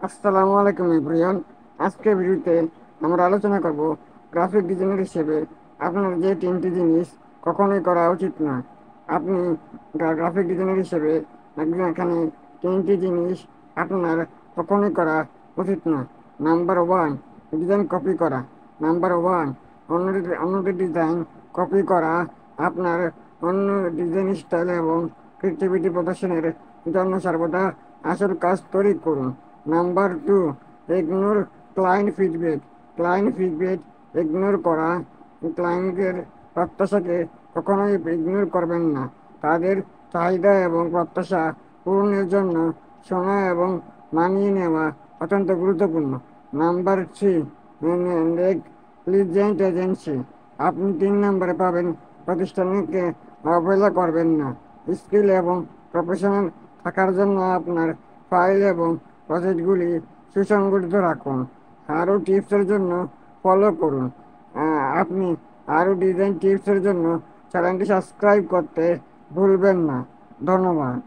আসসালামু আলাইকুম এভরিওয়ান। আজকের ভিডিওতে আমরা আলোচনা করব গ্রাফিক ডিজাইনার হিসেবে আপনার যে তিনটি জিনিস কখনোই করা উচিত না। আপনি গ্রাফিক ডিজাইনার হিসেবে একজন এখানে তিনটি জিনিস আপনার কখনোই করা উচিত না। নাম্বার ওয়ান, ডিজাইন কপি করা। নাম্বার ওয়ান, অন্যদের ডিজাইন কপি করা আপনার অন্য ডিজাইন স্টাইল এবং ক্রিয়েটিভিটি প্রদর্শনের জন্য সর্বদা আসল কাজ তৈরি করুন। Number two, ignore client feedback. Client feedback ignore করা। ক্লায়েন্টের প্রত্যাশাকে কখনোই ইগনোর করবেন না। তাদের চাহিদা এবং প্রত্যাশা পূরণের জন্য শোনা এবং মানিয়ে নেওয়া অত্যন্ত গুরুত্বপূর্ণ। Number three, negligent agency. আপনি 3 নম্বরে পাবেন, প্রতিষ্ঠানকে অবহেলা করবেন না। স্কিল এবং প্রফেশনাল থাকার জন্য আপনার ফাইল এবং প্রজেক্টগুলি সুসংগঠিত রাখুন। আরও টিপসের জন্য ফলো করুন। আপনি আরও ডিজাইন টিপসের জন্য চ্যানেলটি সাবস্ক্রাইব করতে ভুলবেন না। ধন্যবাদ।